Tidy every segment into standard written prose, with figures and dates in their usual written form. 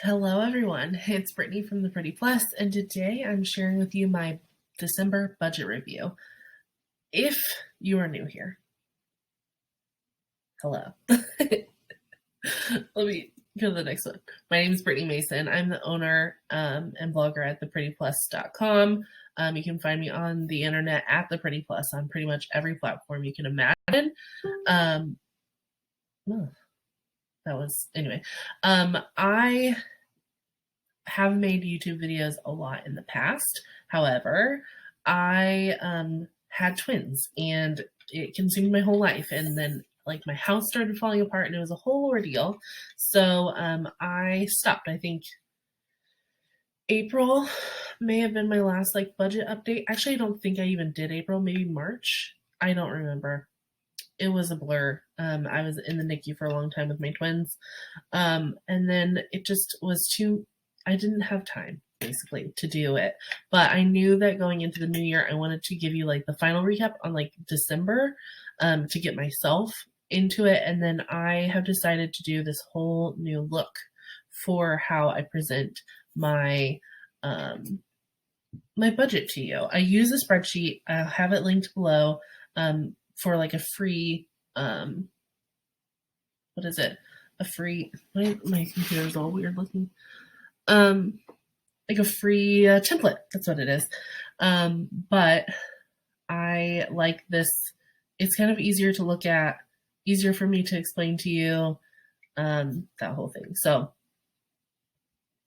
Hello, everyone. It's Brittney from the Pretty Plus, and today I'm sharing with you my December budget review. If you are new here, hello. Let me go to the next one. My name is Brittney Mason. I'm the owner and blogger at theprettyplus.com. You can find me on the internet at The Pretty Plus on pretty much every platform you can imagine. I have made YouTube videos a lot in the past. However, I had twins and it consumed my whole life. And then my house started falling apart and it was a whole ordeal. So I stopped. I think April may have been my last budget update. Actually, I don't think I even did April, maybe March. I don't remember. It was a blur. I was in the NICU for a long time with my twins. And then it just was I didn't have time basically to do it, but I knew that going into the new year, I wanted to give you the final recap on December, to get myself into it. And then I have decided to do this whole new look for how I present my, my budget to you. I use a spreadsheet. I'll have it linked below, for a free, what is it? My computer's all weird looking. A free template. That's what it is. But I like this. It's kind of easier to look at, easier for me to explain to you, that whole thing. So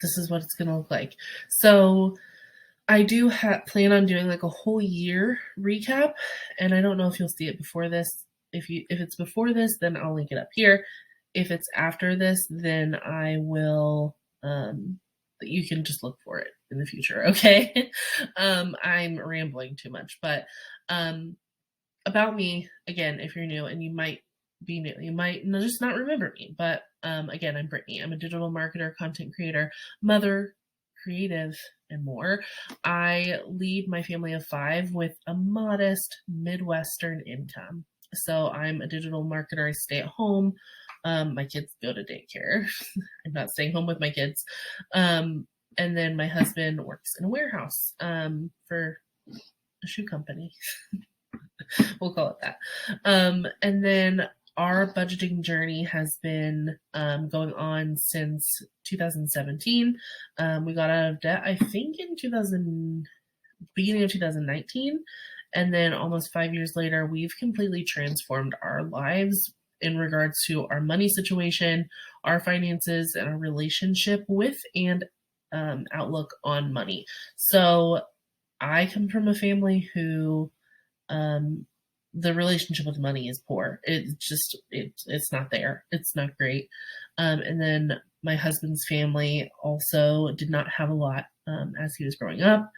this is what it's going to look like. So I do plan on doing a whole year recap, and I don't know if you'll see it before this. If it's before this, then I'll link it up here. If it's after this, then I will, you can just look for it in the future. Okay. I'm rambling too much, but, about me again, if you're new and you might be new, you might just not remember me, but, again, I'm Brittney. I'm a digital marketer, content creator, mother, creative, and more. I lead my family of 5 with a modest Midwestern income. So I'm a digital marketer. I stay at home. My kids go to daycare. I'm not staying home with my kids. And then my husband works in a warehouse, for a shoe company. We'll call it that. And then our budgeting journey has been going on since 2017. We got out of debt, I think, in beginning of 2019. And then almost 5 years later, we've completely transformed our lives in regards to our money situation, our finances, and our relationship with and outlook on money. So I come from a family who the relationship with money is poor. It's not there. It's not great. And then my husband's family also did not have a lot as he was growing up.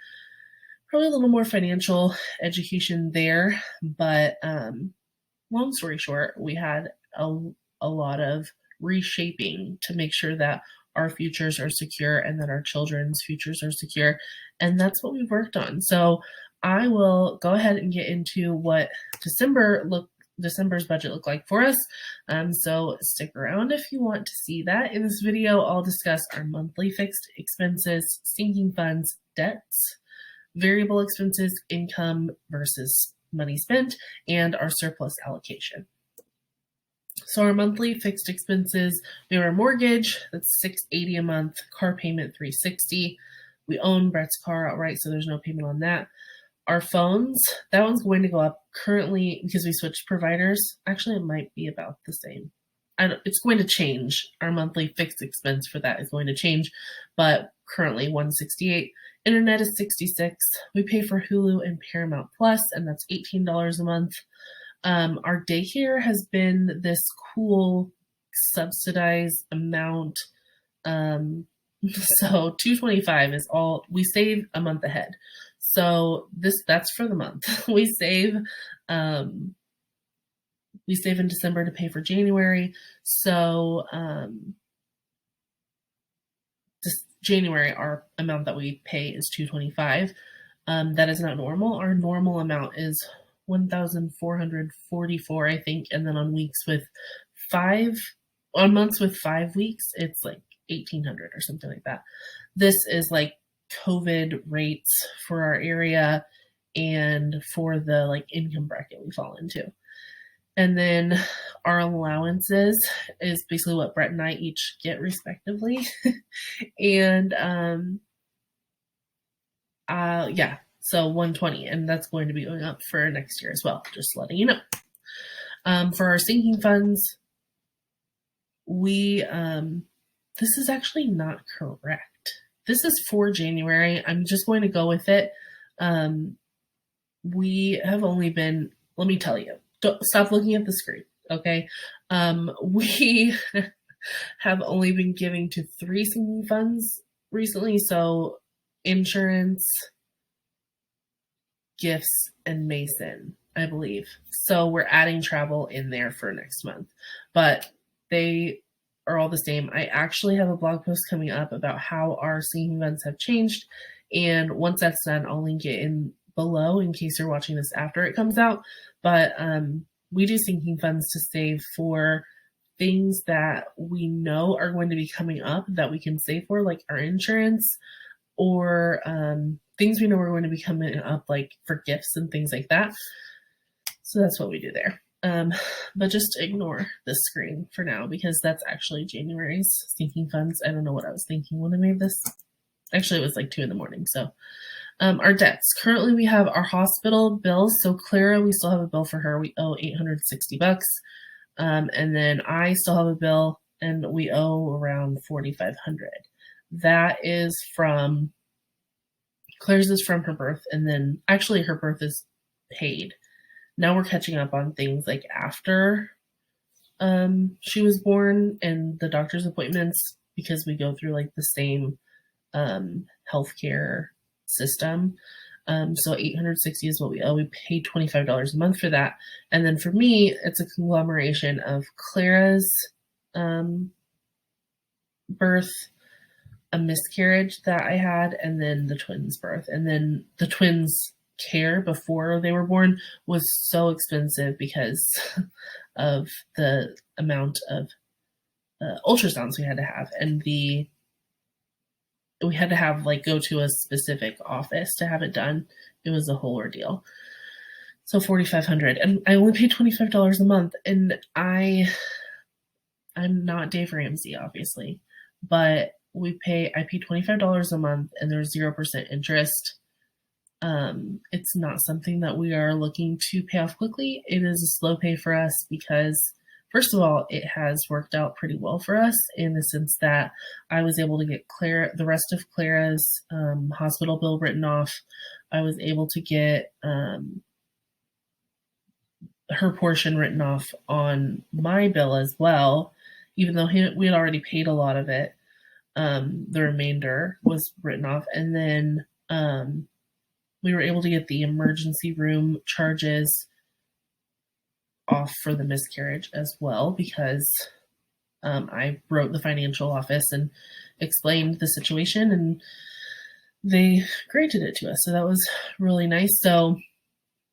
Probably a little more financial education there, but long story short, we had a lot of reshaping to make sure that our futures are secure and that our children's futures are secure. And that's what we've worked on. So I will go ahead and get into what December's budget looked like for us. So stick around if you want to see that. In this video, I'll discuss our monthly fixed expenses, sinking funds, debts, variable expenses, income versus money spent, and our surplus allocation. So our monthly fixed expenses, we have our mortgage, that's $680 a month, car payment $360. We own Brett's car outright, so there's no payment on that. Our phones, that one's going to go up currently because we switched providers. Actually, it might be about the same. It's going to change. Our monthly fixed expense for that is going to change, but currently $168. Internet is $66. We pay for Hulu and Paramount Plus, and that's $18 a month. Our daycare has been this cool subsidized amount. So $225 is all we save a month ahead. So that's for the month. We save in December to pay for January. So this January, our amount that we pay is $225. That is not normal. Our normal amount is $1,444, I think, and then on months with 5 weeks, it's $1,800 or something like that. This is like COVID rates for our area and for the like income bracket we fall into. And then our allowances is basically what Brett and I each get respectively. And yeah, so 120, and that's going to be going up for next year as well, just letting you know. For our sinking funds, we this is actually not correct. This is for January. I'm just going to go with it. We have only been, let me tell you, don't stop looking at the screen, okay? We have only been giving to 3 sinking funds recently, so insurance, gifts, and Mason, I believe. So we're adding travel in there for next month, but they are all the same. I actually have a blog post coming up about how our sinking funds have changed, and once that's done, I'll link it in below in case you're watching this after it comes out. But we do sinking funds to save for things that we know are going to be coming up that we can save for, like our insurance, or things we know are going to be coming up, like for gifts and things like that. So that's what we do there. But just ignore this screen for now because that's actually January's sinking funds. I don't know what I was thinking when I made this. Actually, it was like 2 a.m. So our debts. Currently, we have our hospital bills. So Clara, we still have a bill for her. We owe $860. And then I still have a bill, and we owe around $4,500. That is from Claire's is from her birth, and then actually her birth is paid. Now we're catching up on things like after she was born and the doctor's appointments because we go through like the same healthcare system. So $860 is what we owe. We pay $25 a month for that. And then for me, it's a conglomeration of Clara's birth, a miscarriage that I had, and then the twins' birth. And then the twins' care before they were born was so expensive because of the amount of ultrasounds we had to have. And we had to have like go to a specific office to have it done. It was a whole ordeal. So $4,500, and I only pay $25 a month. And I'm not Dave Ramsey, obviously, but I pay $25 a month, and there's 0% interest. It's not something that we are looking to pay off quickly. It is a slow pay for us because, first of all, it has worked out pretty well for us in the sense that I was able to get the rest of Clara's hospital bill written off. I was able to get her portion written off on my bill as well, even though we had already paid a lot of it. The remainder was written off. And then we were able to get the emergency room charges off for the miscarriage as well because I wrote the financial office and explained the situation, and they granted it to us. So that was really nice. So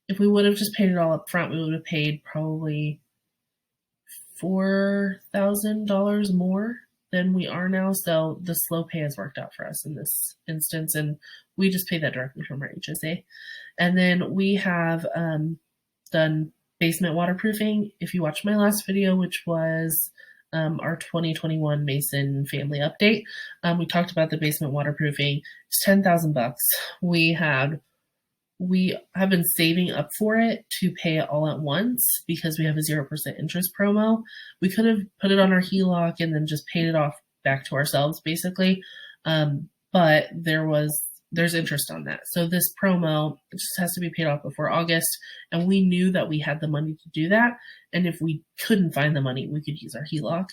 if we would have just paid it all up front, we would have paid probably $4,000 more than we are now. So the slow pay has worked out for us in this instance, and we just pay that directly from our HSA. And then we have done basement waterproofing. If you watched my last video, which was our 2021 Mason family update, we talked about the basement waterproofing. It's $10,000. We have been saving up for it to pay it all at once because we have a 0% interest promo. We could have put it on our HELOC and then just paid it off back to ourselves, basically. But there's interest on that. So this promo just has to be paid off before August. And we knew that we had the money to do that. And if we couldn't find the money, we could use our HELOC.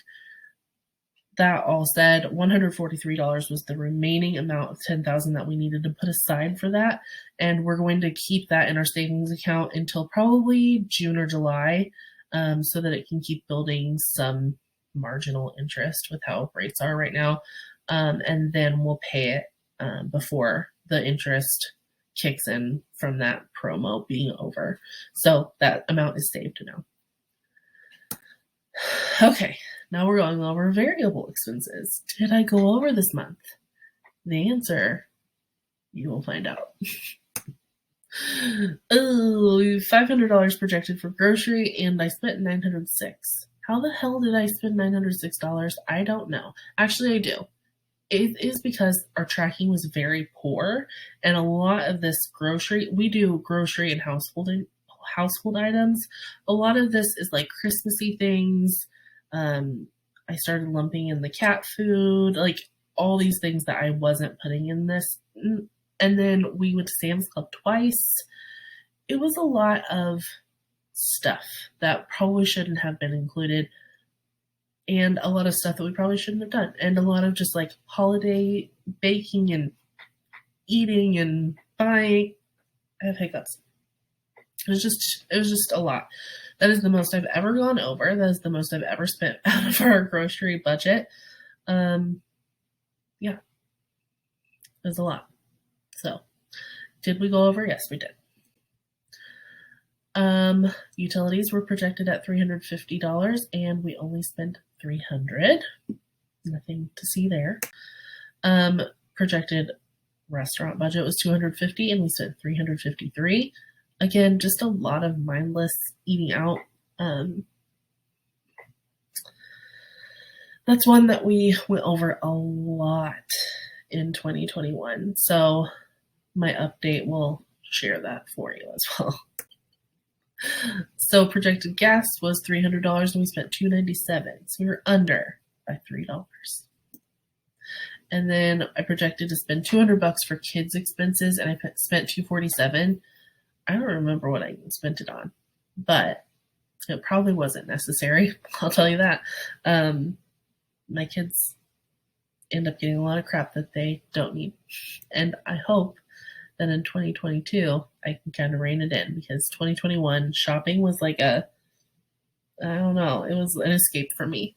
That all said, $143 was the remaining amount of $10,000 that we needed to put aside for that. And we're going to keep that in our savings account until probably June or July, so that it can keep building some marginal interest with how rates are right now. And then we'll pay it before the interest kicks in from that promo being over. So that amount is saved now. Okay, Now we're going over variable expenses. Did I go over this month? The answer, you will find out. Oh, $500 projected for grocery, and I spent $906. How the hell did I spend $906? I don't know. Actually, I do. It is because our tracking was very poor, and a lot of this grocery, we do grocery and household items. A lot of this is like Christmassy things. I started lumping in the cat food, like all these things that I wasn't putting in this. And then we went to Sam's Club twice. It was a lot of stuff that probably shouldn't have been included, and a lot of stuff that we probably shouldn't have done, and a lot of just like holiday baking and eating and buying. I have hiccups. It was just a lot. That is the most I've ever gone over. That is the most I've ever spent out of our grocery budget. Yeah, it was a lot. So, did we go over? Yes, we did. Utilities were projected at $350, and we only spent $300. Nothing to see there. Projected restaurant budget was $250, and we spent $353. Again, just a lot of mindless eating out. That's one that we went over a lot in 2021. So my update will share that for you as well. So projected gas was $300, and we spent $297. So we were under by $3. And then I projected to spend $200 for kids' expenses, and I spent $247. I don't remember what I spent it on, but it probably wasn't necessary. I'll tell you that. My kids end up getting a lot of crap that they don't need, and I hope that in 2022 I can kind of rein it in, because 2021 shopping was like I don't know, it was an escape for me.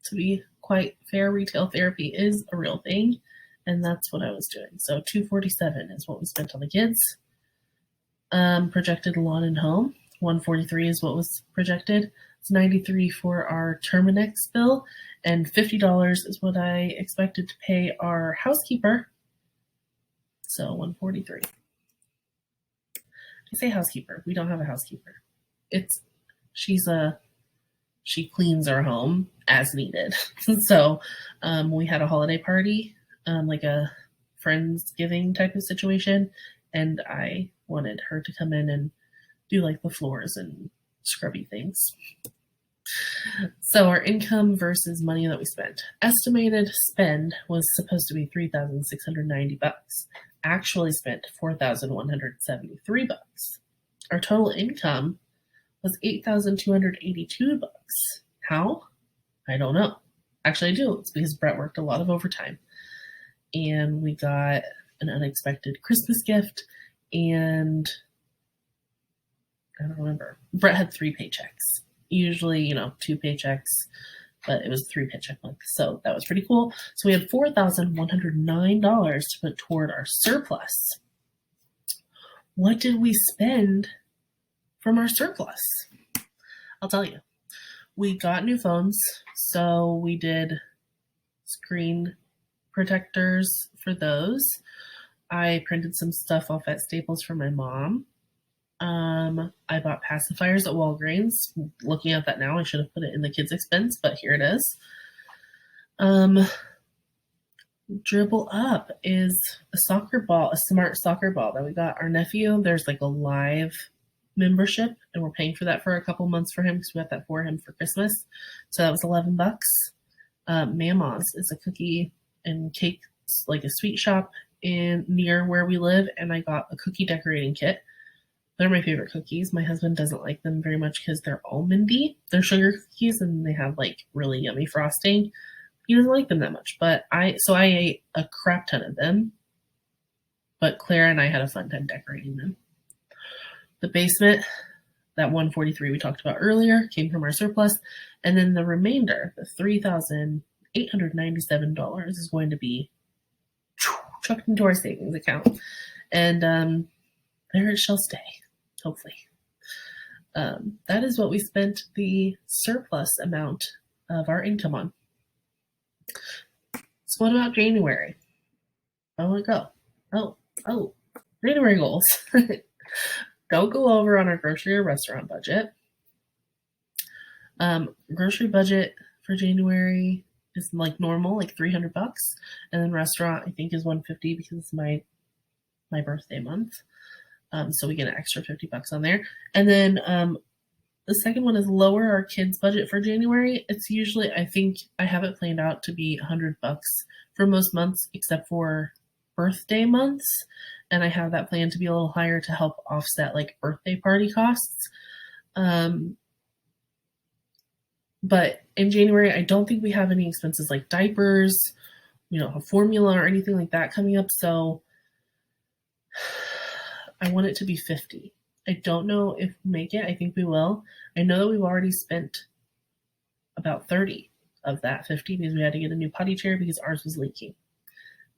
To be quite fair, retail therapy is a real thing, and that's what I was doing. So $247 is what we spent on the kids. Projected lawn and home, $143 is what was projected. It's $93 for our Terminex bill, and $50 is what I expected to pay our housekeeper. So $143. I say housekeeper. We don't have a housekeeper. She cleans our home as needed. So we had a holiday party, like a Friendsgiving type of situation, and I wanted her to come in and do like the floors and scrubby things. So our income versus money that we spent. Estimated spend was supposed to be $3,690. Actually spent $4,173. Our total income was $8,282. How? I don't know. Actually, I do. It's because Brett worked a lot of overtime, and we got an unexpected Christmas gift, and I don't remember. Brett had 3 paychecks. Usually, 2 paychecks, but it was 3 paycheck month. So that was pretty cool. So we had $4,109 to put toward our surplus. What did we spend from our surplus? I'll tell you. We got new phones, so we did screen protectors for those. I printed some stuff off at Staples for my mom. I bought pacifiers at Walgreens. Looking at that now, I should have put it in the kids' expense, but here it is. Dribble Up is a soccer ball, a smart soccer ball that we got our nephew. There's like a live membership, and we're paying for that for a couple months for him because we got that for him for Christmas. So that was $11. Mama's is a cookie and cake, like a sweet shop near where we live, and I got a cookie decorating kit. They're my favorite cookies. My husband doesn't like them very much because they're almondy. They're sugar cookies, and they have like really yummy frosting. He doesn't like them that much, but I ate a crap ton of them. But Claire and I had a fun time decorating them. The basement, that $143 we talked about earlier, came from our surplus, and then the remainder, the $3,897, is going to be chucked into our savings account, and there it shall stay, hopefully. That is what we spent the surplus amount of our income on. So what about January? Oh, it go. Oh, January goals. Don't go over on our grocery or restaurant budget. Grocery budget for January is like normal, like $300, and then restaurant I think is $150 because it's my birthday month. So we get an extra $50 on there. And then the second one is lower our kids' budget for January. It's usually, I think I have it planned out to be $100 for most months except for birthday months. And I have that planned to be a little higher to help offset like birthday party costs. But in January, I don't think we have any expenses like diapers, formula or anything like that coming up. So I want it to be 50. I don't know if we make it. I think we will. I know that we've already spent about 30 of that 50 because we had to get a new potty chair because ours was leaking.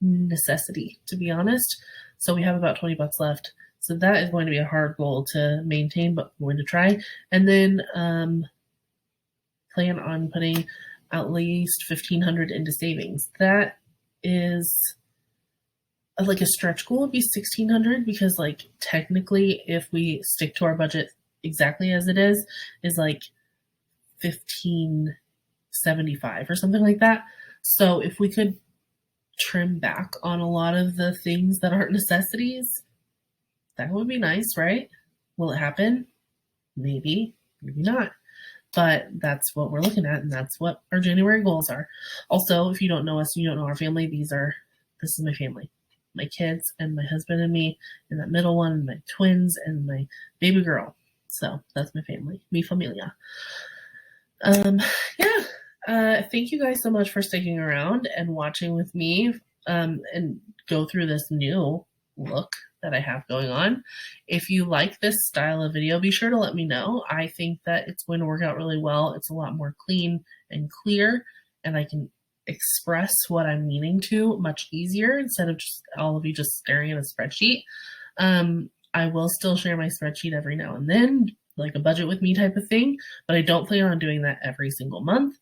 Necessity, to be honest. So we have about $20 left. So that is going to be a hard goal to maintain, but we're going to try. And then plan on putting at least $1,500 into savings. That is like a stretch goal would be $1,600 because like technically if we stick to our budget exactly as it is like $1,575 or something like that. So if we could trim back on a lot of the things that aren't necessities, that would be nice, right? Will it happen? Maybe not. But that's what we're looking at, and that's what our January goals are. Also, if you don't know us, you don't know our family, this is my family. My kids and my husband and me, and that middle one, and my twins, and my baby girl. So that's my family, mi familia. Thank you guys so much for sticking around and watching with me and go through this new look that I have going on. If you like this style of video, be sure to let me know. I think that it's going to work out really well. It's a lot more clean and clear, and I can express what I'm meaning to much easier instead of just all of you just staring at a spreadsheet. I will still share my spreadsheet every now and then, like a budget with me type of thing, but I don't plan on doing that every single month.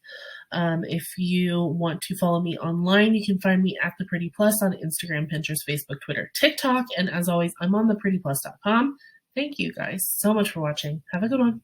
If you want to follow me online, you can find me at The Pretty Plus on Instagram, Pinterest, Facebook, Twitter, TikTok, and as always, I'm on theprettyplus.com. Thank you guys so much for watching. Have a good one.